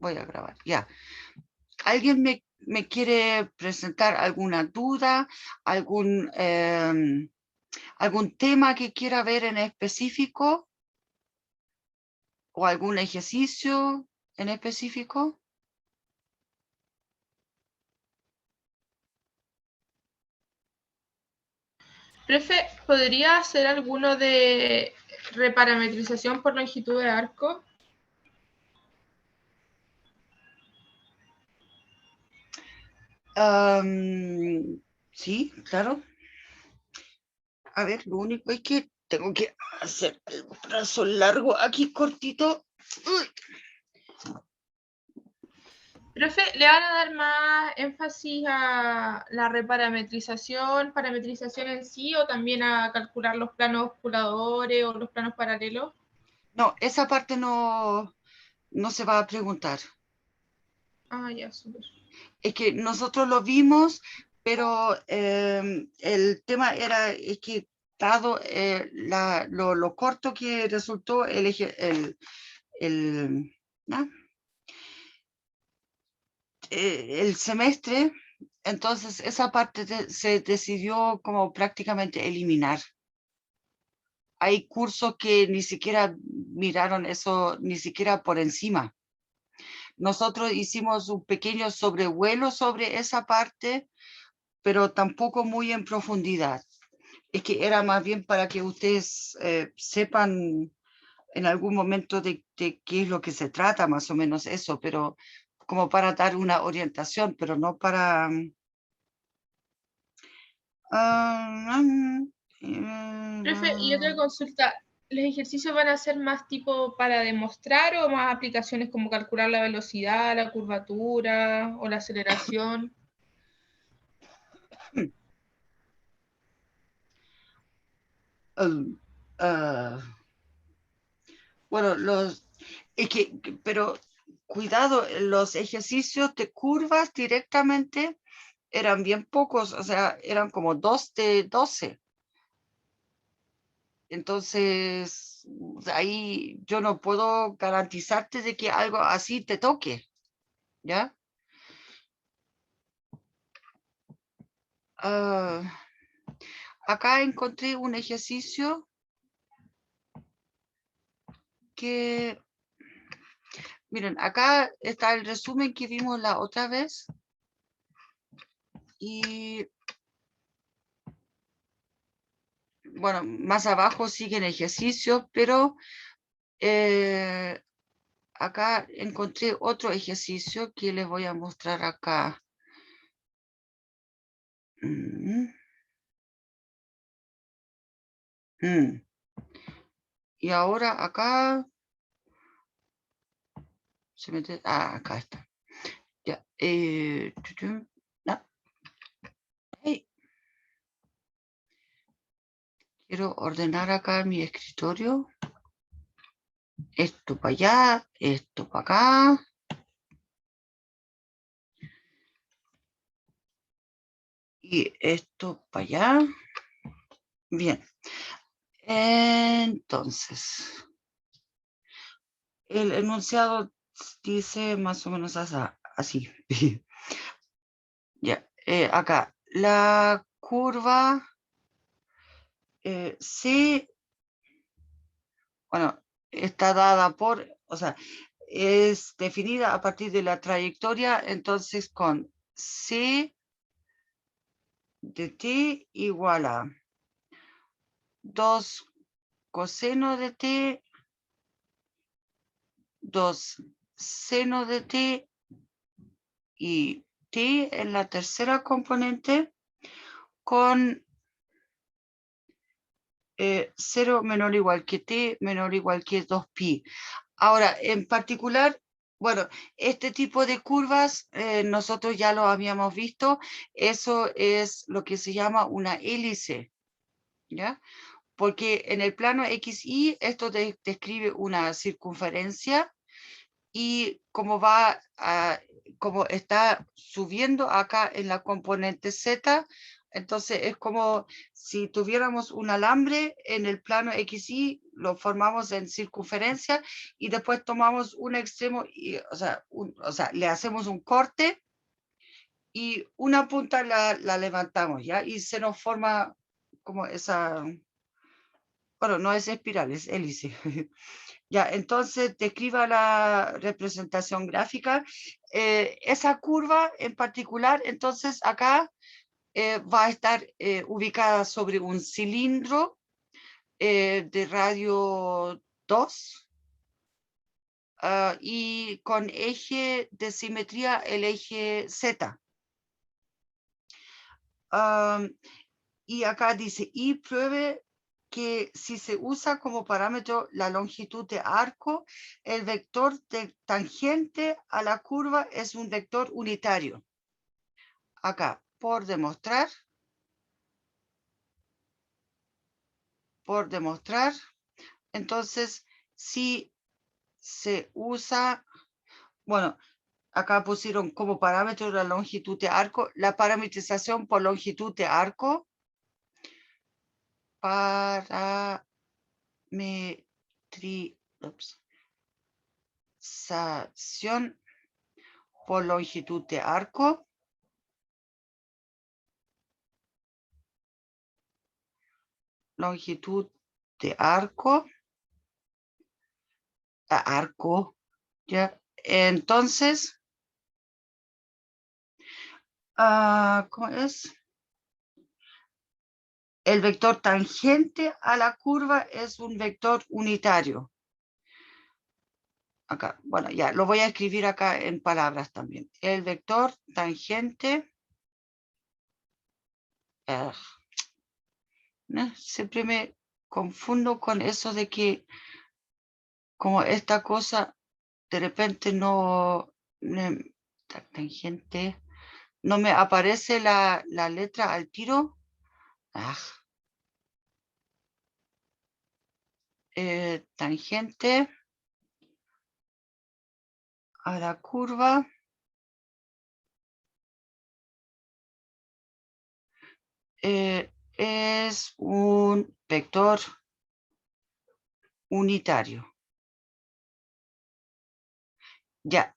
voy a grabar, ya. ¿Alguien me quiere presentar alguna duda, algún tema que quiera ver en específico o algún ejercicio en específico? Profe, ¿podría hacer alguno de reparametrización por longitud de arco? Sí, claro. A ver, lo único es que tengo que hacer el brazo largo aquí cortito. Uy. Profe, ¿le van a dar más énfasis a la parametrización en sí, o también a calcular los planos osculadores o los planos paralelos? No, esa parte no se va a preguntar. Ah, ya, súper. Es que nosotros lo vimos, pero el tema era es que dado lo corto que resultó ¿no? El semestre, entonces esa parte se decidió como prácticamente eliminar. Hay cursos que ni siquiera miraron eso, ni siquiera por encima. Nosotros hicimos un pequeño sobrevuelo sobre esa parte, pero tampoco muy en profundidad. Es que era más bien para que ustedes sepan en algún momento de qué es lo que se trata, más o menos eso, pero como para dar una orientación, pero no para... Profe, y otra consulta, ¿los ejercicios van a ser más tipo para demostrar o más aplicaciones como calcular la velocidad, la curvatura o la aceleración? bueno, pero cuidado, los ejercicios de curvas directamente eran bien pocos, o sea, eran como 2 de 12. Entonces, ahí yo no puedo garantizarte de que algo así te toque, ¿ya? Acá encontré un ejercicio que, miren, acá está el resumen que vimos la otra vez y, bueno, más abajo siguen ejercicios, pero acá encontré otro ejercicio que les voy a mostrar acá. Y ahora acá se mete. Acá está. Ya. No. Hey. Quiero ordenar acá mi escritorio. Esto para allá, esto para acá. Y esto para allá. Bien. Entonces, el enunciado dice más o menos así. Ya. Acá, la curva C, bueno, está dada por, o sea, es definida a partir de la trayectoria, entonces con C de t igual a 2 coseno de t, 2 seno de t y t en la tercera componente con 0 menor o igual que t menor o igual que 2pi. Ahora, en particular, bueno, este tipo de curvas nosotros ya lo habíamos visto, eso es lo que se llama una hélice, ¿ya? Porque en el plano XY esto describe una circunferencia y como está subiendo acá en la componente Z, Entonces es como si tuviéramos un alambre en el plano XY, lo formamos en circunferencia y después tomamos un extremo, y, o sea, le hacemos un corte y una punta la levantamos, ¿ya? Y se nos forma como esa, bueno, no es espiral, es hélice. Ya, entonces describa la representación gráfica. Esa curva en particular, entonces acá va a estar ubicada sobre un cilindro de radio 2 y con eje de simetría el eje Z. Y acá dice, y pruebe que si se usa como parámetro la longitud de arco, el vector tangente a la curva es un vector unitario. Acá, por demostrar, entonces, si se usa, bueno, acá pusieron como parámetro la longitud de arco, la parametrización por longitud de arco, parametrización por longitud de arco, ya. Entonces, ¿cómo es? El vector tangente a la curva es un vector unitario. Acá, bueno, ya, lo voy a escribir acá en palabras también. El vector tangente, siempre me confundo con eso de que como esta cosa de repente no, tangente, no me aparece la letra al tiro. Tangente a la curva es un vector unitario. Ya.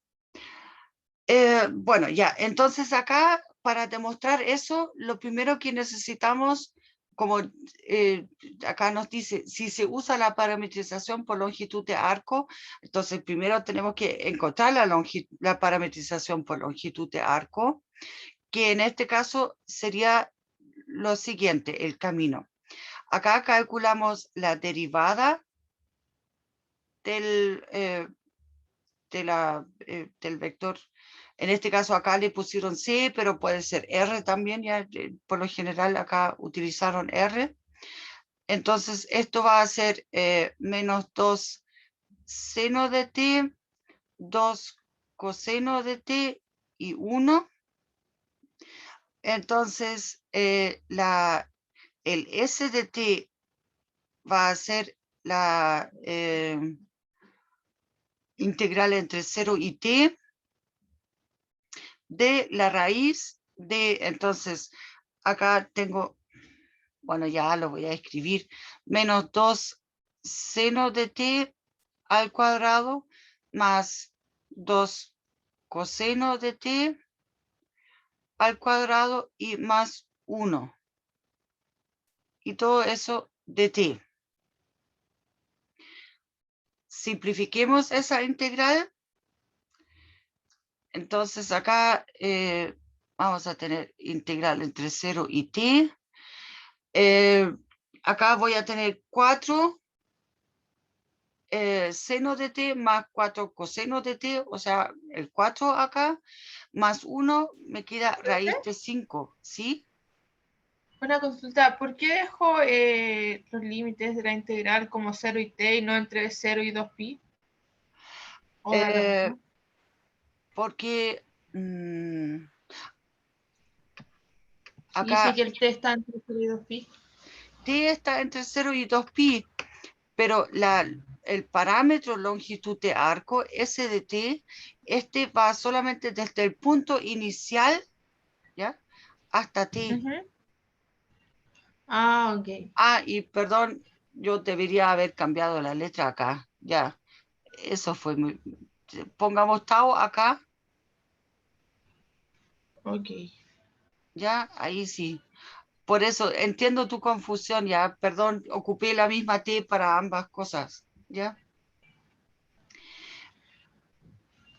Bueno, ya. Entonces acá, para demostrar eso, lo primero que necesitamos, como acá nos dice, si se usa la parametrización por longitud de arco, entonces primero tenemos que encontrar la parametrización por longitud de arco, que en este caso sería lo siguiente, el camino. Acá calculamos la derivada del, del vector. En este caso acá le pusieron C, pero puede ser R también, ya por lo general acá utilizaron R. Entonces esto va a ser menos 2 seno de t, 2 coseno de t y 1. Entonces el S de t va a ser la integral entre 0 y t de la raíz de, entonces, acá tengo, bueno, ya lo voy a escribir, menos 2 seno de t al cuadrado más 2 coseno de t al cuadrado y más 1. Y todo eso de t. Simplifiquemos esa integral. Entonces acá vamos a tener integral entre 0 y t. Acá voy a tener 4 seno de t más 4 coseno de t, o sea, el 4 acá, más 1 me queda raíz de 5, ¿sí? Una consulta, ¿por qué dejo los límites de la integral como 0 y t y no entre 0 y 2pi? ¿O da lo mismo? Porque Y dice acá que el t está entre 0 y 2pi. t está entre 0 y 2pi, pero el parámetro longitud de arco, S de t, este va solamente desde el punto inicial, ¿ya? Hasta t. Ah, ok. Ah, y perdón, yo debería haber cambiado la letra acá. Ya, eso fue muy... Pongamos tau acá. Ok. Ya, ahí sí. Por eso entiendo tu confusión, ya. Perdón, ocupé la misma T para ambas cosas. Ya.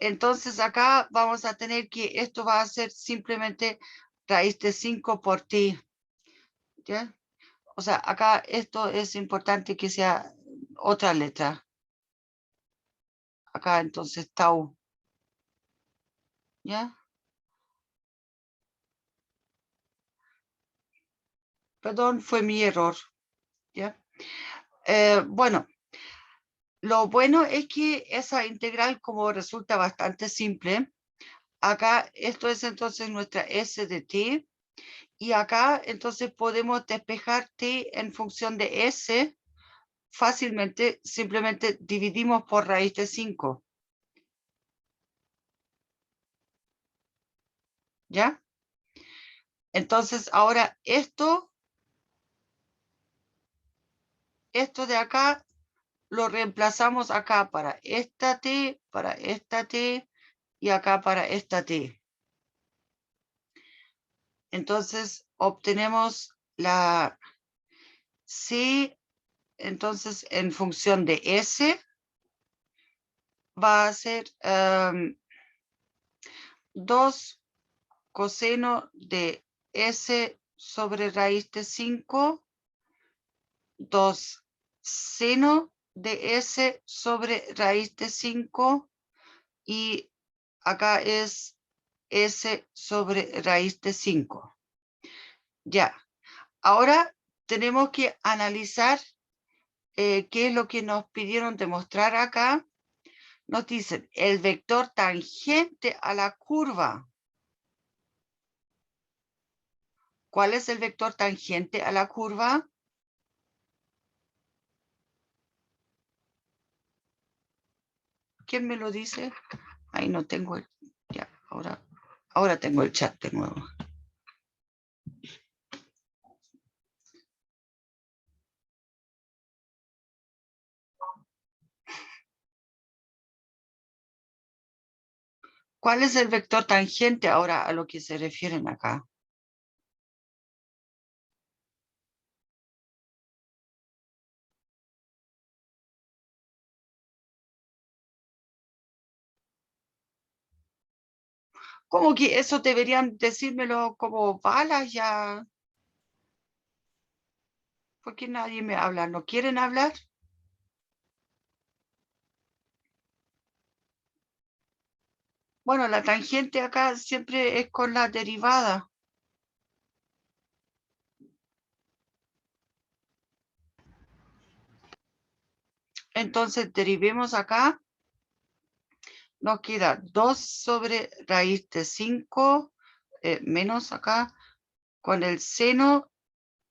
Entonces acá vamos a tener que esto va a ser simplemente raíz de 5 por T. ¿Ya? O sea, acá esto es importante que sea otra letra. Acá entonces tau. ¿Ya? Perdón, fue mi error. ¿Ya? Bueno, lo bueno es que esa integral como resulta bastante simple. Acá esto es entonces nuestra S de t. Y acá entonces podemos despejar t en función de S fácilmente, simplemente dividimos por raíz de 5. ¿Ya? Entonces ahora esto de acá lo reemplazamos acá para esta t, y acá para esta t. Entonces obtenemos la c, entonces en función de s va a ser 2 coseno de s sobre raíz de 5, 2 seno de s sobre raíz de 5, y acá es s sobre raíz de 5. Ya, ahora tenemos que analizar qué es lo que nos pidieron demostrar acá. Nos dicen el vector tangente a la curva. ¿Cuál es el vector tangente a la curva? ¿Quién me lo dice? Ahí no tengo el... Ya, ahora tengo el chat de nuevo. ¿Cuál es el vector tangente ahora a lo que se refieren acá? Como que eso deberían decírmelo como balas ya. ¿Por qué nadie me habla? ¿No quieren hablar? Bueno, la tangente acá siempre es con la derivada. Entonces derivemos acá. Nos queda 2 sobre raíz de 5 menos acá con el seno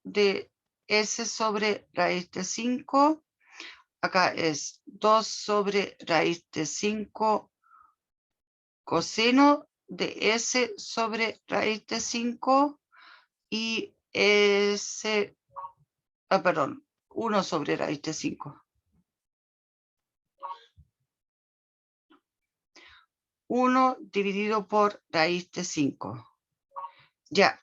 de s sobre raíz de 5. Acá es 2 sobre raíz de 5 coseno de s sobre raíz de 5 y s, perdón, 1 sobre raíz de 5. 1 dividido por raíz de 5. Ya.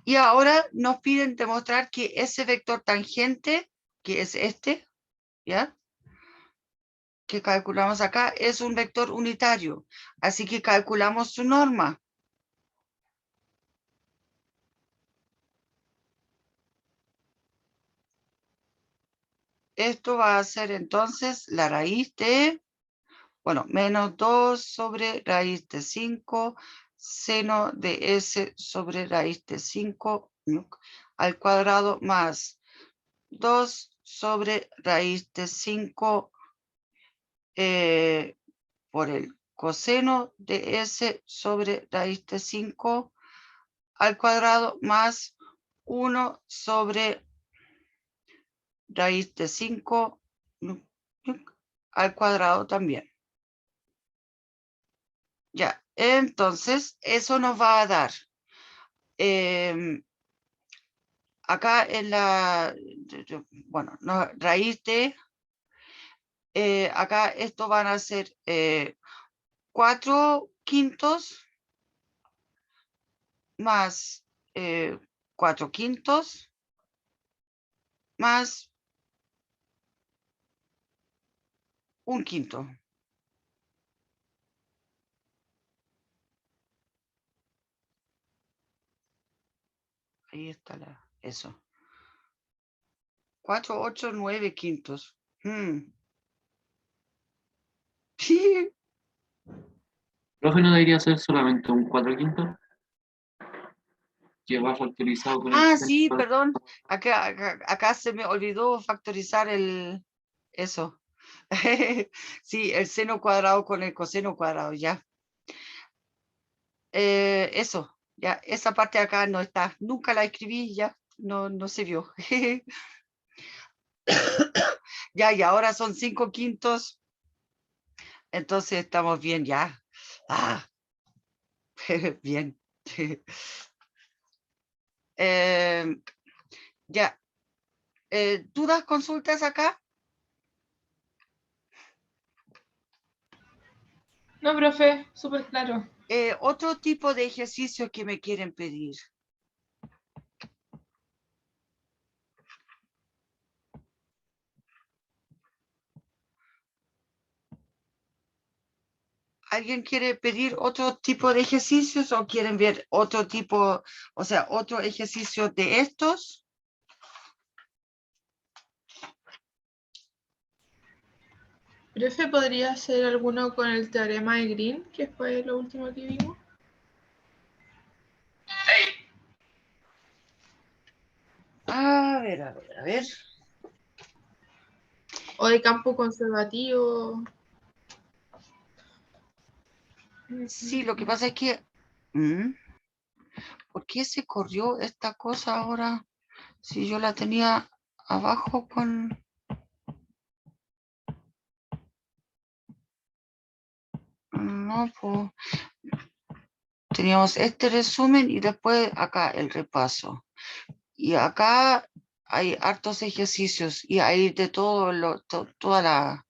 Y ahora nos piden demostrar que ese vector tangente, que es este, ¿ya? Que calculamos acá, es un vector unitario. Así que calculamos su norma. Esto va a ser entonces la raíz de, bueno, menos 2 sobre raíz de 5, seno de s sobre raíz de 5 al cuadrado más 2 sobre raíz de 5 por el coseno de s sobre raíz de 5 al cuadrado más 1 sobre raíz de 5 al cuadrado también. Ya, entonces eso nos va a dar acá en la, bueno, no, raíz de, acá esto van a ser 4/5 más 4/5 más 1/5. Ahí está eso. 4, 8, 9/5. Sí. Profe, ¿no debería ser solamente un 4/5? Que va factorizado con el Sí, perdón. Acá se me olvidó factorizar eso. Sí, el seno cuadrado con el coseno cuadrado, ya. Eso, ya, esa parte acá no está. Nunca la escribí, ya, no se vio. Ya, y ahora son 5/5. Entonces estamos bien, ya. Bien. Ya. ¿Tú das consultas acá? No, profe, súper claro. Otro tipo de ejercicio que me quieren pedir. ¿Alguien quiere pedir otro tipo de ejercicios o quieren ver otro tipo, o sea, otro ejercicio de estos? Profe, ¿podría hacer alguno con el teorema de Green, que fue lo último que vimos? A ver, a ver, a ver. O de campo conservativo. Sí, lo que pasa es que... ¿Por qué se corrió esta cosa ahora? Si yo la tenía abajo con... No, pues... Teníamos este resumen y después acá el repaso. Y acá hay hartos ejercicios y hay de todo toda la...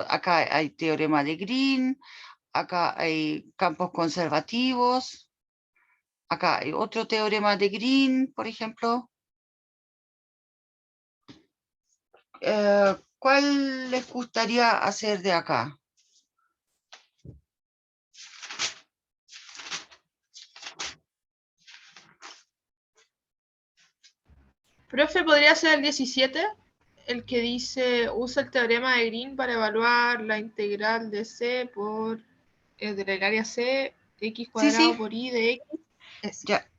acá hay teorema de Green, acá hay campos conservativos, acá hay otro teorema de Green, por ejemplo. ¿Cuál les gustaría hacer de acá? Profe, ¿podría ser el 17? El que dice, usa el teorema de Green para evaluar la integral de C por, del área C, x Sí, cuadrado sí, por y de x. Ese. ya.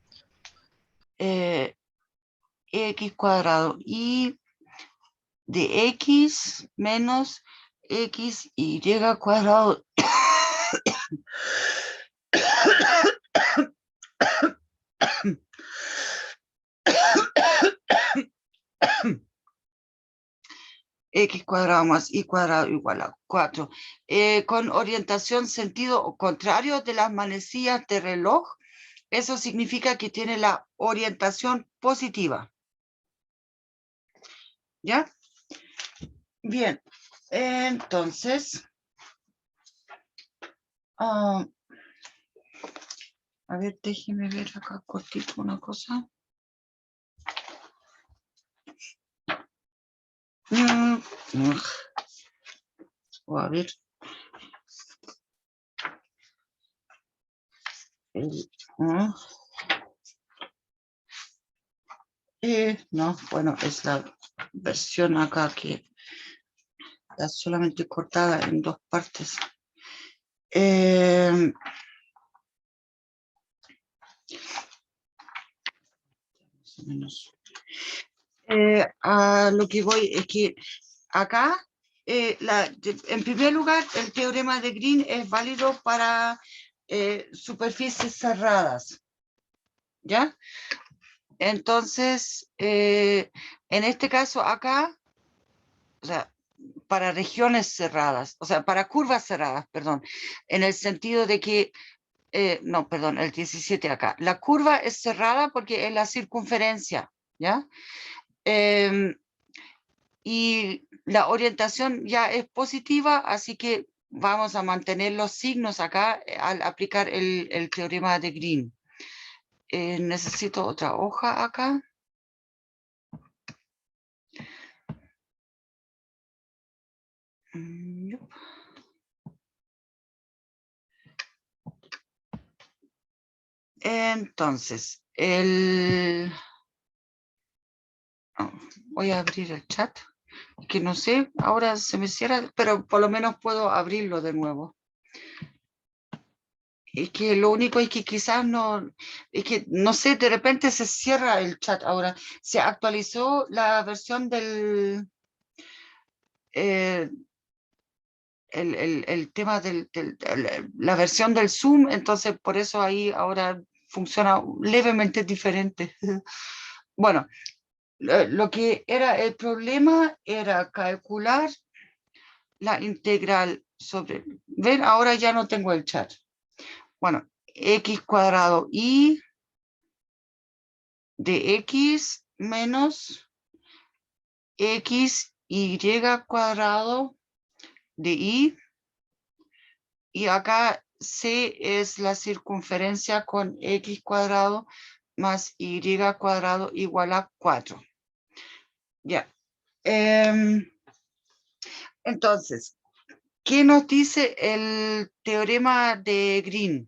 X cuadrado y de X menos X y cuadrado X cuadrado más Y cuadrado igual a 4. Con orientación sentido contrario de las manecillas de reloj, eso significa que tiene la orientación positiva. ¿Ya? Bien. Entonces, a ver, déjeme ver acá cortito una cosa. O a ver. No, bueno, es la versión acá que está solamente cortada en dos partes. Más o menos. A lo que voy es que acá, en primer lugar, el teorema de Green es válido para superficies cerradas. ¿Ya? Entonces, en este caso acá, o sea, para regiones cerradas, o sea, para curvas cerradas, perdón, en el sentido de que no, perdón, el 17 acá. La curva es cerrada porque es la circunferencia, ¿ya? Y la orientación ya es positiva, así que vamos a mantener los signos acá al aplicar el teorema de Green. Necesito otra hoja acá. Entonces, voy a abrir el chat, que no sé, ahora se me cierra, pero por lo menos puedo abrirlo de nuevo. Es que lo único es que quizás no, es que no sé, de repente se cierra el chat ahora. Se actualizó la versión del, el tema la versión del Zoom, entonces por eso ahí ahora funciona levemente diferente. Bueno, lo que era el problema era calcular la integral sobre, ven, ahora ya no tengo el chat. Bueno, x cuadrado y de x menos x y cuadrado de y acá c es la circunferencia con x cuadrado más y cuadrado igual a 4. Ya. Entonces, ¿qué nos dice el teorema de Green?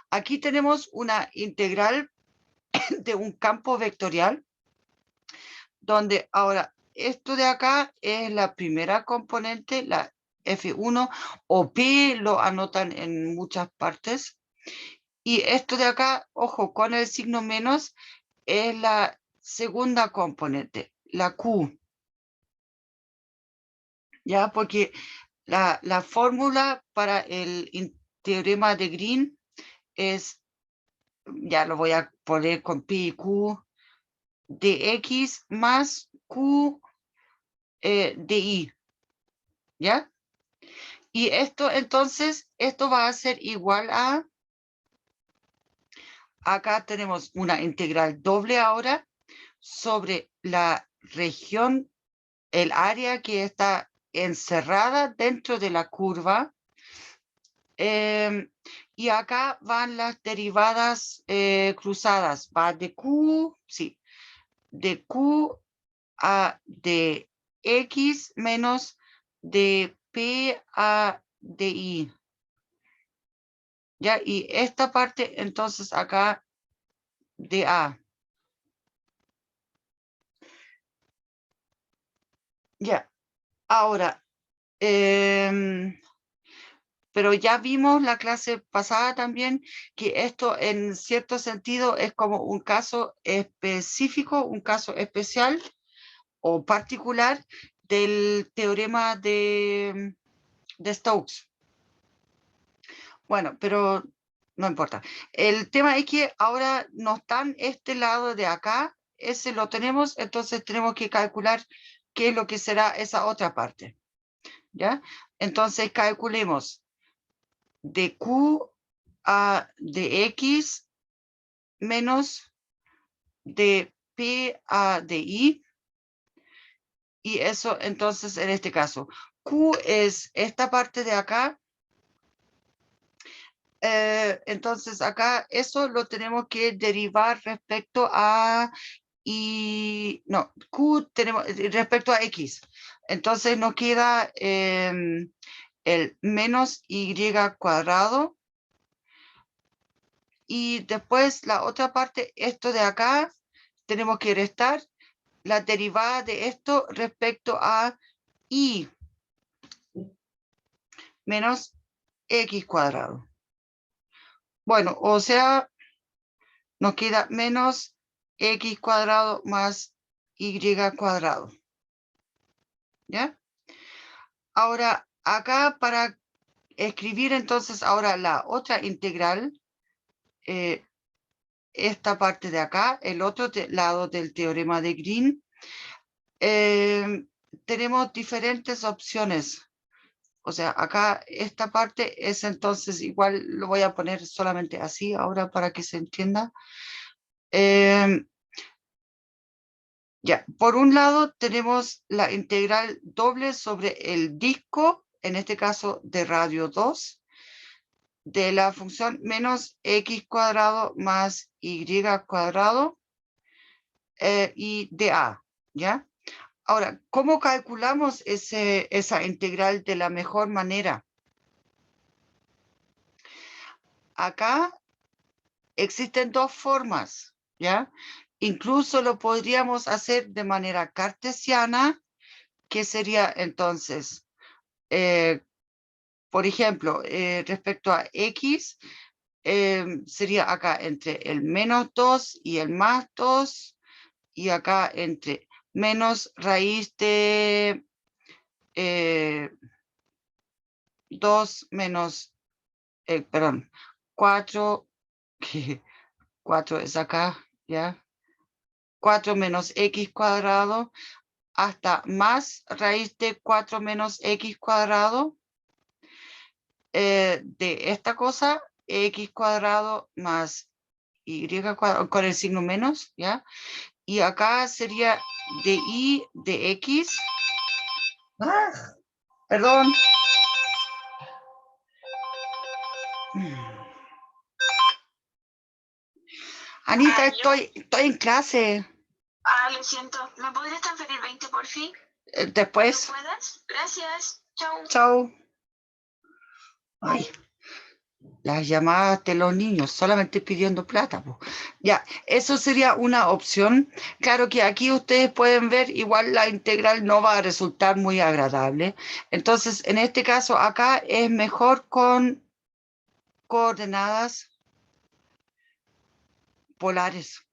Aquí tenemos una integral de un campo vectorial, donde ahora esto de acá es la primera componente, la F1 o P, lo anotan en muchas partes. Y esto de acá, ojo, con el signo menos, es la segunda componente, la Q. ¿Ya? Porque la fórmula para el teorema de Green es, ya lo voy a poner con pi y q, de x más q de y. ¿Ya? Y esto, entonces, esto va a ser igual a, acá tenemos una integral doble ahora sobre la región, el área que está encerrada dentro de la curva. Y acá van las derivadas cruzadas. Va de Q, sí, de Q a de X menos de P a de I. ¿Ya? Y esta parte, entonces, acá de A. Ya. Ahora, pero ya vimos la clase pasada también que esto en cierto sentido es como un caso específico, un caso especial o particular del teorema de Stokes. Bueno, pero no importa. El tema es que ahora no están este lado de acá, ese lo tenemos, entonces tenemos que calcular qué es lo que será esa otra parte. ¿Ya? Entonces calculemos de Q a de X menos de P a de I. Y eso entonces en este caso, Q es esta parte de acá. Entonces acá eso lo tenemos que derivar respecto a y no, Q tenemos respecto a X. Entonces nos queda el menos Y cuadrado. Y después la otra parte, esto de acá, tenemos que restar la derivada de esto respecto a Y menos X cuadrado. Bueno, o sea, nos queda menos X cuadrado más Y cuadrado. ¿Ya? Ahora, acá para escribir entonces ahora la otra integral, esta parte de acá, el otro lado del teorema de Green, tenemos diferentes opciones. O sea, acá esta parte es entonces igual, lo voy a poner solamente así ahora para que se entienda. Ya, por un lado tenemos la integral doble sobre el disco, en este caso de radio 2, de la función menos x cuadrado más y cuadrado y de a, ¿ya? Ahora, ¿cómo calculamos esa integral de la mejor manera? Acá existen dos formas, ¿ya? Incluso lo podríamos hacer de manera cartesiana, que sería entonces, por ejemplo, respecto a x, sería acá entre el menos 2 y el más 2, y acá entre menos raíz de 2 menos, perdón, 4, 4 es acá, ¿ya? 4 menos x cuadrado, hasta más raíz de 4 menos x cuadrado, de esta cosa, x cuadrado más y cuadrado, con el signo menos, ¿ya? Y acá sería de y de x. ¡Ah! Perdón. Anita, estoy en clase. Lo siento. ¿Me podrías transferir 20 por fin? Después. ¿No puedes? Gracias. Chau. Chau. Ay, las llamadas de los niños, solamente pidiendo plata. Po. Ya, eso sería una opción. Claro que aquí ustedes pueden ver, igual la integral no va a resultar muy agradable. Entonces, en este caso, acá es mejor con coordenadas polares.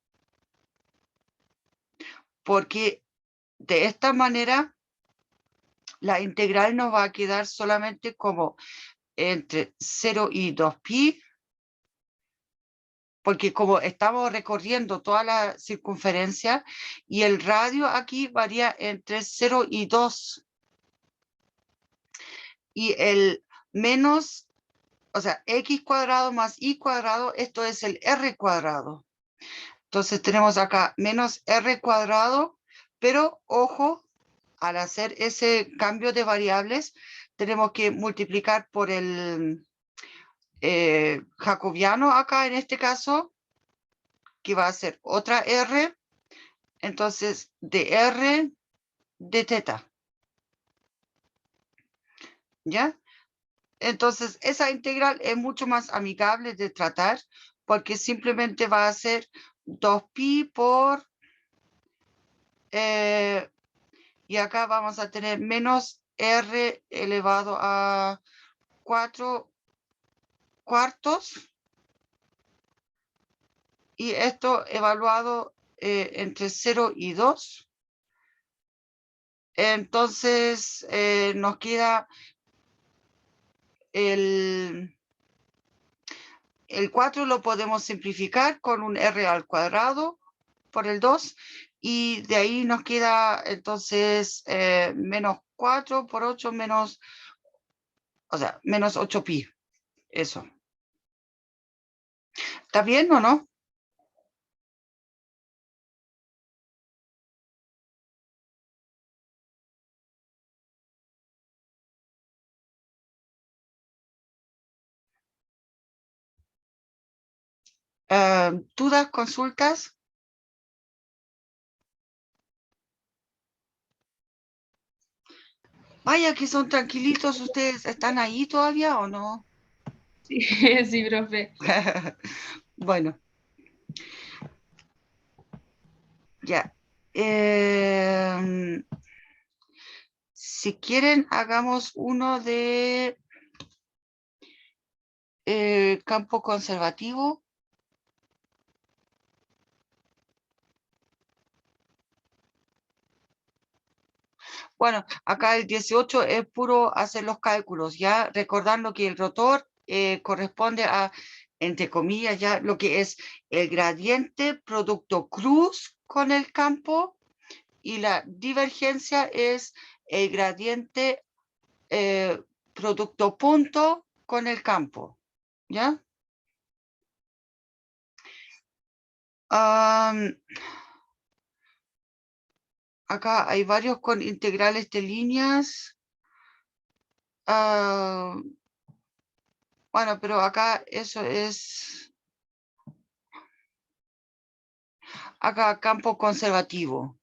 Porque de esta manera, la integral nos va a quedar solamente como entre 0 y 2pi, porque como estamos recorriendo toda la circunferencia y el radio aquí varía entre 0 y 2. Y el menos, o sea, x cuadrado más y cuadrado, esto es el r cuadrado. Entonces tenemos acá menos r cuadrado, pero ojo, al hacer ese cambio de variables, tenemos que multiplicar por el jacobiano acá en este caso, que va a ser otra r, entonces de r de teta. ¿Ya? Entonces esa integral es mucho más amigable de tratar porque simplemente va a ser 2pi por, y acá vamos a tener menos r elevado a 4 cuartos, y esto evaluado entre 0 y 2. Entonces nos queda el 4 lo podemos simplificar con un r al cuadrado por el 2, y de ahí nos queda entonces menos 4 por 8 menos, o sea, menos 8pi. Eso. ¿Está bien o no? ¿Dudas, consultas? Vaya que son tranquilitos ustedes. ¿Están ahí todavía o no? Sí, sí, profe. Bueno. Ya. Si quieren, hagamos uno de campo conservativo. Bueno, acá el 18 es puro hacer los cálculos, ya recordando que el rotor corresponde a entre comillas, ya lo que es el gradiente producto cruz con el campo, y la divergencia es el gradiente producto punto con el campo, ¿ya? Acá hay varios con integrales de líneas. Bueno, pero acá eso es... Acá campo conservativo.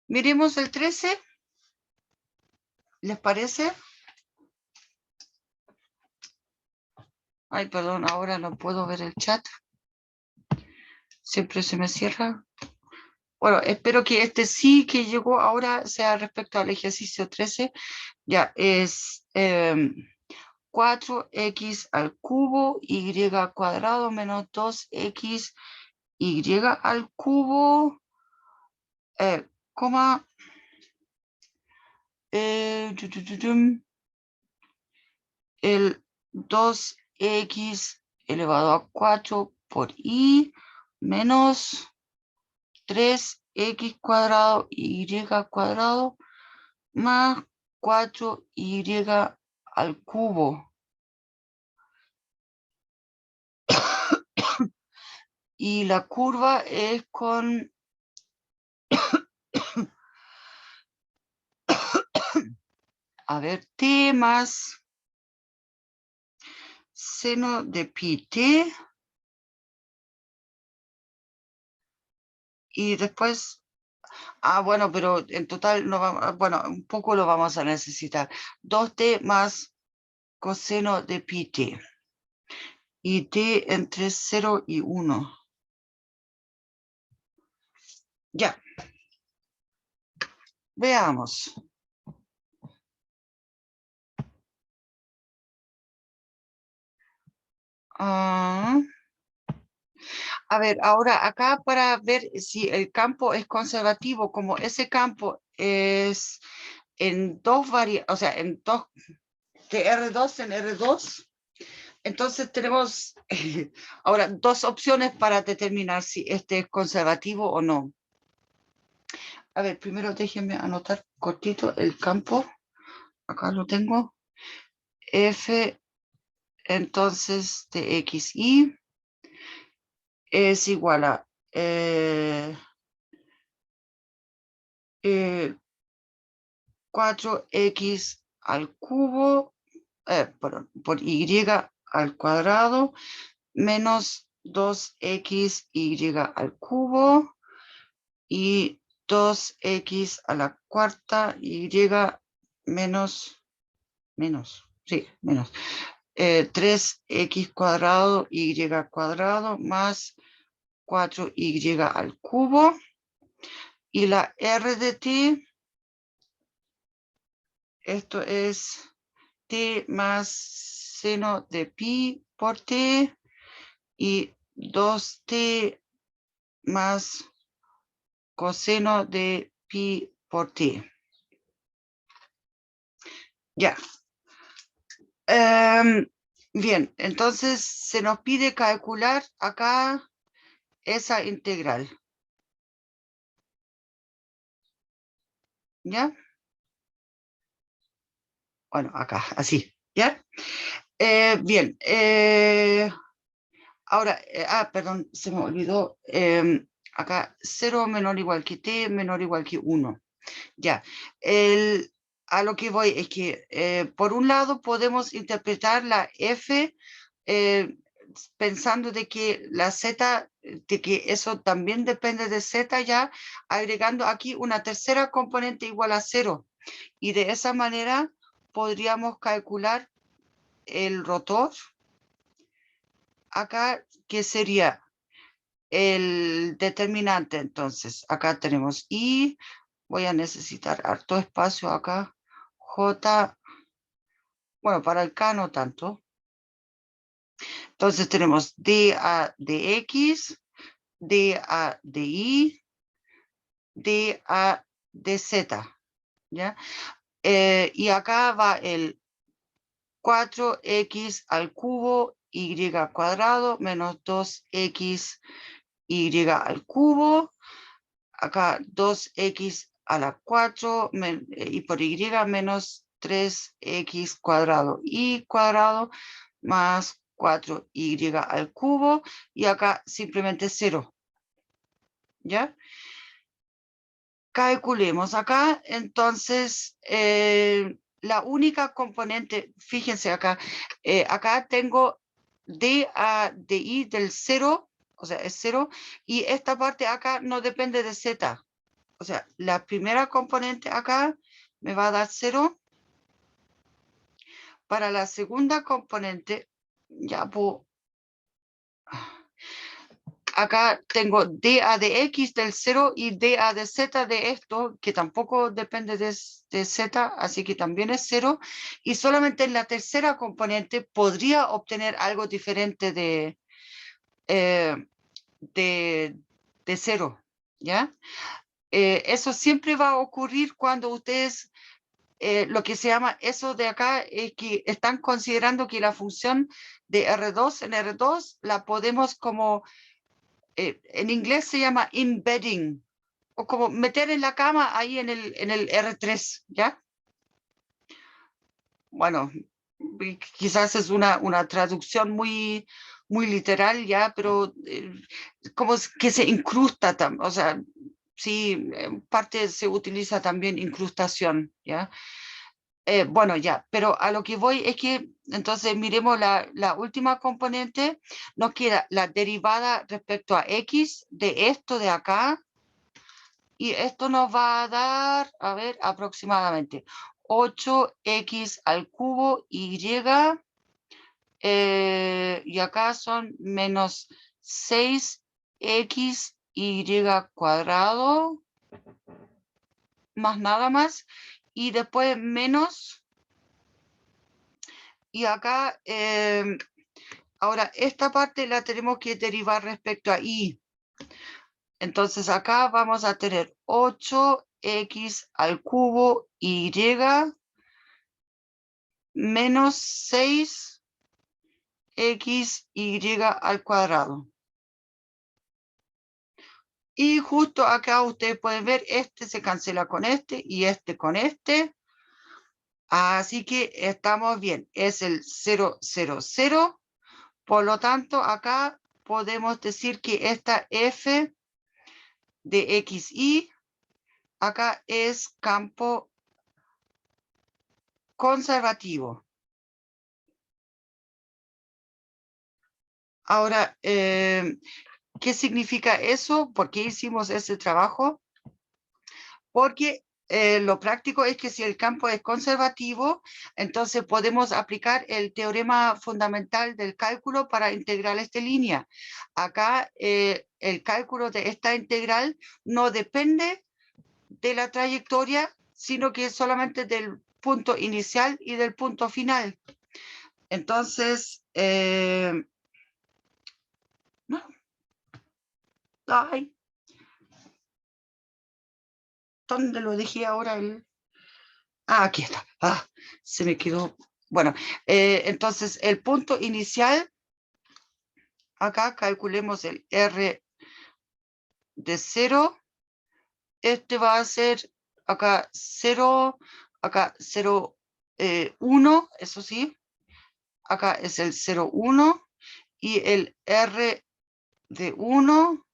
Miremos el 13. ¿Les parece? Ay, perdón, ahora no puedo ver el chat. Siempre se me cierra. Bueno, espero que este sí que llegó ahora sea respecto al ejercicio 13. Ya, es 4x al cubo y cuadrado menos 2x y al cubo, coma, el 2x elevado a 4 por y menos 3x cuadrado y cuadrado más 4y al cubo. Y la curva es con... A ver, t más seno de pi t. Y después... bueno, pero en total no vamos... Bueno, un poco lo vamos a necesitar. 2t más coseno de pi t. Y t entre 0 y 1. Ya. Veamos. A ver, ahora acá para ver si el campo es conservativo, como ese campo es en dos variables, o sea, en dos, de R2 en R2, entonces tenemos ahora dos opciones para determinar si este es conservativo o no. A ver, primero déjenme anotar cortito el campo. Acá lo tengo. F, entonces, de XY es igual a 4x al cubo, por y al cuadrado, menos 2xy al cubo y 2x a la cuarta y menos 3x cuadrado y cuadrado más 4y al cubo, y la r de t, esto es t más seno de pi por t y 2t más coseno de pi por t. Ya. Bien, entonces se nos pide calcular acá esa integral. ¿Ya? Bueno, acá, así. ¿Ya? Bien. Ahora, perdón, se me olvidó. Acá 0 menor o igual que t menor o igual que 1. Ya. A lo que voy es que, por un lado, podemos interpretar la f pensando de que la z, de que eso también depende de z, ya agregando aquí una tercera componente igual a 0. Y de esa manera podríamos calcular el rotor. Acá, ¿qué sería? El determinante, entonces. Acá tenemos I. Voy a necesitar harto espacio acá. J. Bueno, para el K no tanto. Entonces tenemos dA de X, dA de Y, dA de Z. ¿Ya? Y acá va el 4x al cubo y cuadrado menos 2x y al cubo. Acá 2x a la 4 y por y menos 3x cuadrado y cuadrado más 4y al cubo. Y acá simplemente 0. ¿Ya? Calculemos acá, entonces, la única componente, fíjense acá, acá tengo d a i del 0, o sea, es 0, y esta parte acá no depende de z. O sea, la primera componente acá me va a dar 0. Para la segunda componente, ya puedo... Acá tengo dA de X del 0 y dA de Z de esto, que tampoco depende de Z, así que también es 0. Y solamente en la tercera componente podría obtener algo diferente de 0, ¿ya? Eso siempre va a ocurrir cuando ustedes, lo que se llama eso de acá, es que están considerando que la función de R2 en R2 la podemos como... en inglés se llama embedding, o como meter en la cama ahí en el R3, ¿ya? Bueno, quizás es una traducción muy literal, ¿ya? Pero como que se incrusta, o sea, sí, en parte se utiliza también incrustación, ¿ya? Bueno, ya, pero a lo que voy es que, entonces, miremos la última componente, nos queda la derivada respecto a x de esto de acá, y esto nos va a dar, a ver, aproximadamente 8x al cubo y, y acá son menos 6x y cuadrado, más nada más, y después menos, y acá, ahora esta parte la tenemos que derivar respecto a y. Entonces acá vamos a tener 8x al cubo y menos 6x y al cuadrado. Y justo acá ustedes pueden ver, este se cancela con este y este con este. Así que estamos bien, es el 0, 0, 0. Por lo tanto, acá podemos decir que esta f de xy acá es campo conservativo. Ahora, ¿qué significa eso? ¿Por qué hicimos ese trabajo? Porque lo práctico es que si el campo es conservativo, entonces podemos aplicar el teorema fundamental del cálculo para integrar esta línea. Acá el cálculo de esta integral no depende de la trayectoria, sino que solamente del punto inicial y del punto final. Entonces, no. Ay. ¿Dónde lo dejé ahora? Aquí está. Se me quedó. Bueno, entonces el punto inicial, acá calculemos el R de 0. Este va a ser acá 0, acá 0, 1, eso sí. Acá es el 0, 1 y el R de 1.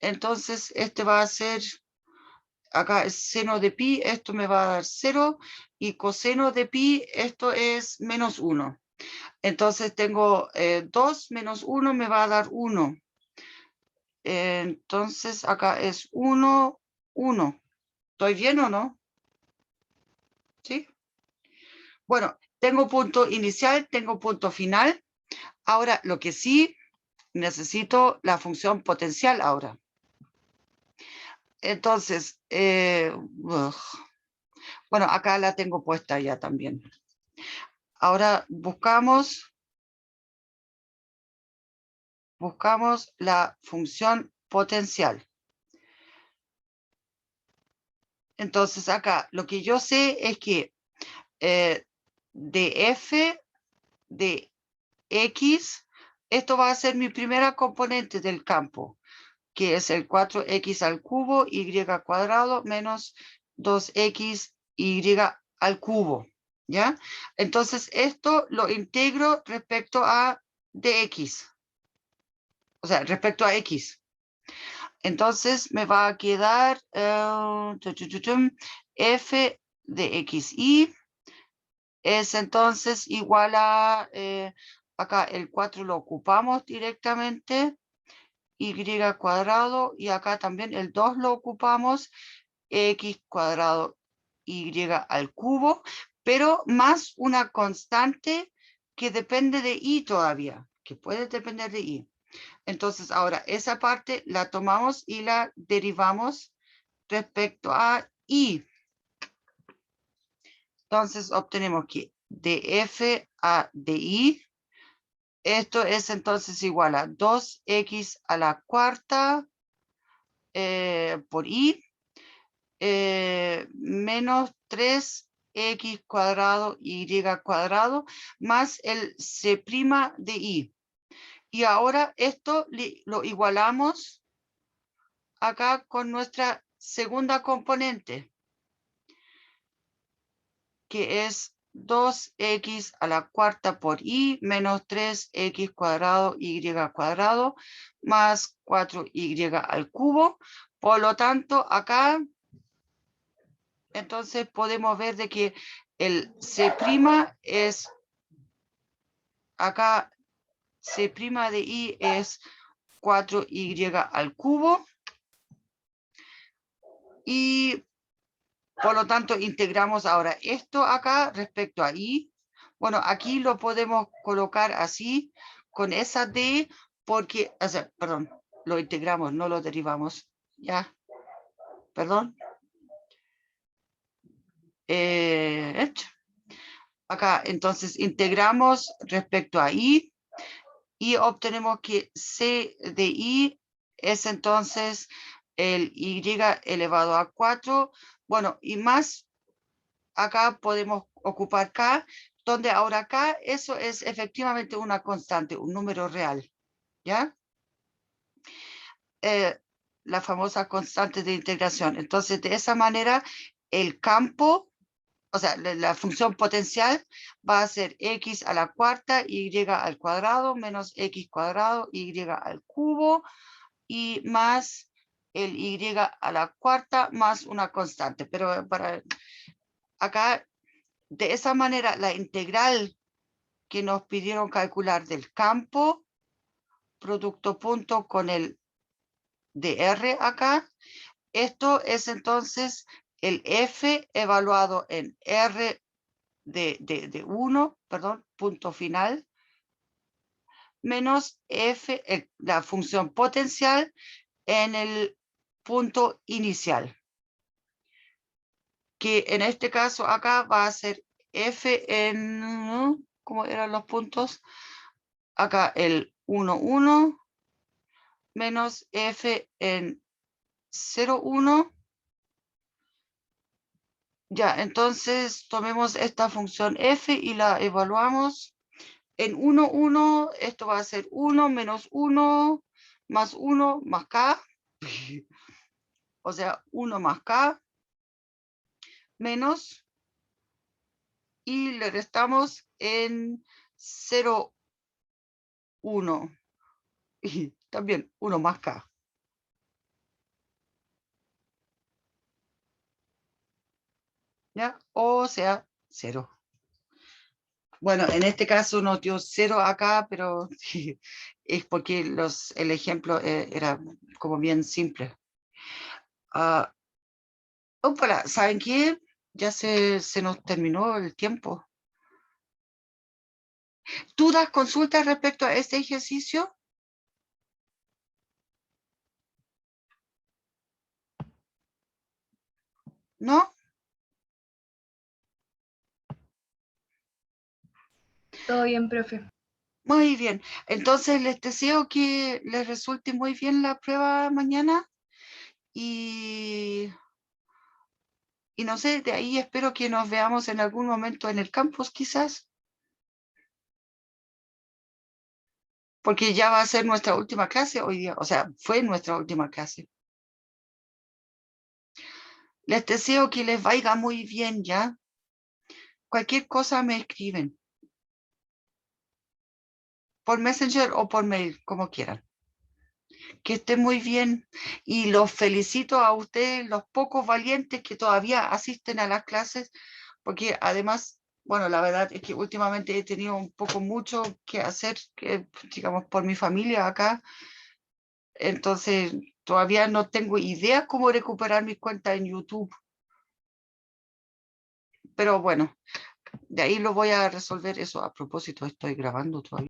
Entonces este va a ser, acá es seno de pi, esto me va a dar 0, y coseno de pi, esto es menos 1. Entonces tengo 2 menos 1 me va a dar 1. Entonces acá es 1, 1. ¿Estoy bien o no? ¿Sí? Bueno, tengo punto inicial, tengo punto final. Ahora, lo que sí, necesito la función potencial ahora. Entonces, bueno, acá la tengo puesta ya también. Ahora buscamos la función potencial. Entonces acá lo que yo sé es que de f de x, esto va a ser mi primera componente del campo, que es el 4x al cubo y cuadrado menos 2x y al cubo, ¿ya? Entonces esto lo integro respecto a dx, o sea, respecto a x. Entonces me va a quedar f de xy es entonces igual a, acá el 4 lo ocupamos directamente, y cuadrado, y acá también el 2 lo ocupamos, x cuadrado y al cubo, pero más una constante que depende de y todavía, que puede depender de y. Entonces ahora esa parte la tomamos y la derivamos respecto a y. Entonces obtenemos que de f a de y, esto es entonces igual a 2x a la cuarta por y, menos 3x cuadrado y cuadrado, más el c' de y. Y ahora esto lo igualamos acá con nuestra segunda componente, que es 2x a la cuarta por y menos 3x cuadrado y cuadrado más 4y al cubo. Por lo tanto, acá, entonces podemos ver de que el c' es, acá c' de y es 4y al cubo. Y por lo tanto, integramos ahora esto acá respecto a y. Bueno, aquí lo podemos colocar así, con esa d, porque, o sea, perdón, lo integramos, no lo derivamos. Ya, perdón. Acá, entonces, integramos respecto a y obtenemos que c de y es entonces el y elevado a 4. Bueno, y más, acá podemos ocupar k, donde ahora k, eso es efectivamente una constante, un número real, ¿ya? La famosa constante de integración. Entonces, de esa manera, el campo, o sea, la función potencial va a ser x a la cuarta, y al cuadrado, menos x cuadrado, y al cubo, y más el y a la cuarta, más una constante. Pero para acá, de esa manera, la integral que nos pidieron calcular del campo, producto punto con el dr acá, esto es entonces el f evaluado en r de 1, perdón, punto final, menos f, la función potencial en el punto inicial, que en este caso acá va a ser f en, ¿cómo eran los puntos? Acá el 1, 1, menos f en 0, 1. Ya, entonces tomemos esta función f y la evaluamos. En 1, 1, esto va a ser 1 menos 1 más 1 más k. O sea, 1 más k menos, y le restamos en 0, 1. Y también 1 más k. ¿Ya? O sea, 0. Bueno, en este caso nos dio 0 acá, pero es porque el ejemplo era como bien simple. ¿Saben qué? Ya se nos terminó el tiempo. ¿Dudas, consultas respecto a este ejercicio? ¿No? Todo bien, profe. Muy bien. Entonces les deseo que les resulte muy bien la prueba mañana. Y Y no sé, de ahí espero que nos veamos en algún momento en el campus, quizás. Porque ya va a ser nuestra última clase hoy día. O sea, fue nuestra última clase. Les deseo que les vaya muy bien, ¿ya? Cualquier cosa me escriben. Por Messenger o por mail, como quieran. Que estén muy bien. Y los felicito a ustedes, los pocos valientes que todavía asisten a las clases, porque además, bueno, la verdad es que últimamente he tenido un poco mucho que hacer, digamos, por mi familia acá. Entonces, todavía no tengo idea cómo recuperar mi cuenta en YouTube. Pero bueno, de ahí lo voy a resolver eso. A propósito, estoy grabando todavía.